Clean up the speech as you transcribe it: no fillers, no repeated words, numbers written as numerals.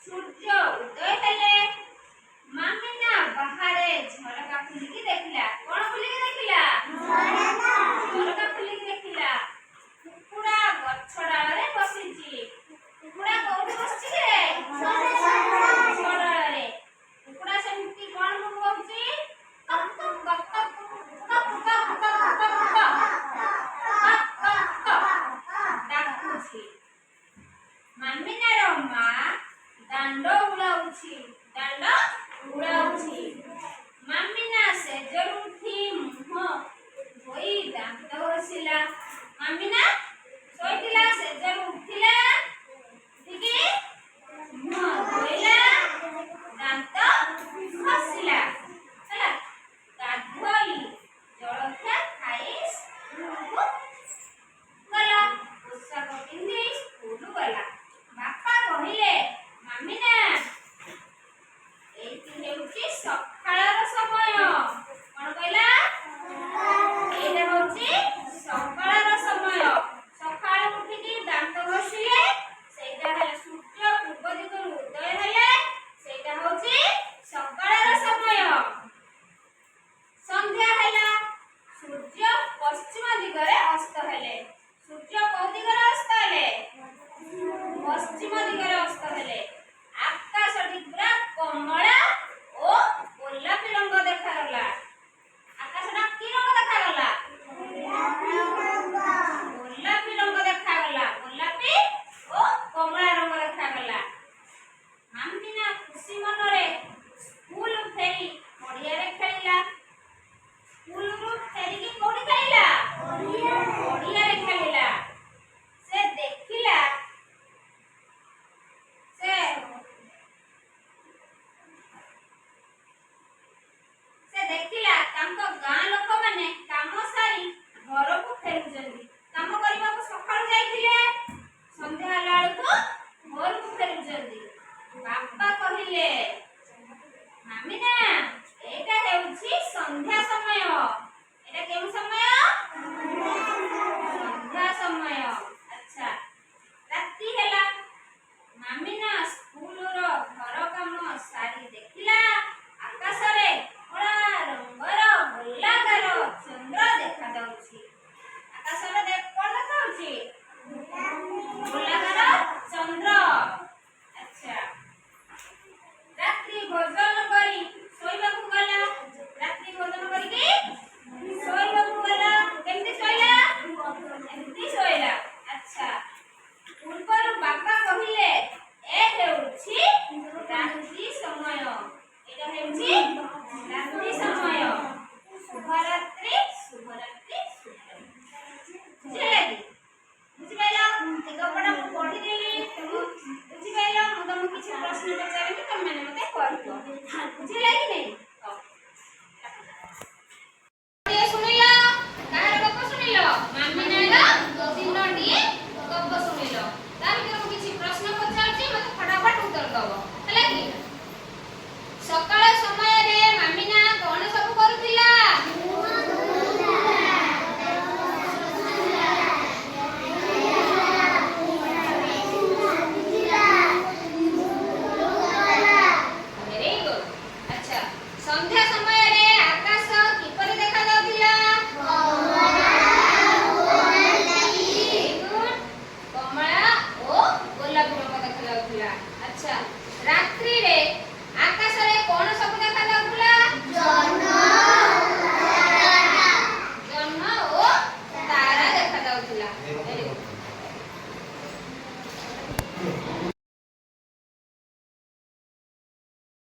ସୂର୍ଯ୍ୟ ଉଦୟ ହେଲେ ମାମିନା ବାହାରେ ଝରକା ଖୋଲିକି ଦେଖିଲା। କଣ ଖୋଲିକି ଦେଖିଲା? ଝରକା ଖୋଲିକି ଦେଖିଲା। କୁକୁଡ଼ା ଗଛ ଡାଳରେ ବସିଛି। କୁକୁଡ଼ା କୋଉଠି ବସିଛି ରେ? ଗଛ ଡାଳରେ। କୁକୁଡ଼ା ସେମିତି କଣ ବୋବଉଛି? କକ୍ କକ୍ କକ୍ କକ୍ କକ୍ କକ୍ କକ୍ କକ୍ କକ୍ ଡାକୁଛି। ମାମିନାର ମା ଦାଣ୍ଡ ଉଳାଉଛି। ଦାଣ୍ଡ ଉଳାଉଛି। ମାମିନା ସେଜରୁ ଉଠି ମୁହଁ ଧୋଇ ଦାନ୍ତ ଘଷିଲା। ମାମିନା ଶୋଇଥିଲା, ସେଜରୁ ଉଠିଲା, ଉଠିକି ମୁହଁ ଧୋଇଲା, ଦାନ୍ତ ଘଷିଲା, ହେଲା। ଗାଧୋଇ ଜଳଖିଆ ଖାଇ ସ୍କୁଲକୁ ଗଲା। ପୋଷାକ ପିନ୍ଧି ସ୍କୁଲ ଗଲା। ବାପା କହିଲେ, ମାମିନା ଏଇଟି ହେଉଛି ସକାଳର ସମୟ। କଣ କହିଲା? ଏଇଟା ହେଉଛି ସକାଳର ସମୟ। ସକାଳୁ ଉଠିକି ଦାନ୍ତ ଘଷିଲେ, ସେଇଟା ହେଲା ସୂର୍ଯ୍ୟ ପୂର୍ବ ଦିଗରୁ ଉଦୟ ହେଲେ, ସେଇଟା ହେଉଛି ସକାଳର ସମୟ। ସନ୍ଧ୍ୟା ହେଲା, ସୂର୍ଯ୍ୟ ପଶ୍ଚିମ ଦିଗରେ ଅସ୍ତ ହେଲେ। ସୂର୍ଯ୍ୟ କୋଉ ଦିଗରେ ଅସ୍ତ ହେଲେ? ପଶ୍ଚିମ ଦିଗରେ ଅସ୍ତ ହେଲେ। ଆକାଶଟି ପୁରା କମଳା ଓ ଗୋଲାପୀ ରଙ୍ଗ ଦେଖାଗଲା। ଆକାଶଟା କି ରଙ୍ଗ ଦେଖାଗଲା? ଗୋଲାପୀ ରଙ୍ଗ ଦେଖାଗଲା। ଗୋଲାପୀ ଓ କମଳା ରଙ୍ଗ ଦେଖାଗଲା। ମାମିନା ଖୁସି ମନରେ ସ୍କୁଲ ଫେରି ପଡ଼ିଆରେ ଖେଳିଲା। ସ୍କୁଲରୁ ଫେରିକି କୋଉଠି ଖେଳିଲା? ପଡ଼ିଆରେ ଖେଳିଲା। ସେ ଦେଖିଲା ତାଙ୍କ ଗାଁ ଲୋକମାନେ କାମ ସାରି ଘରକୁ ଫେରୁଛନ୍ତି।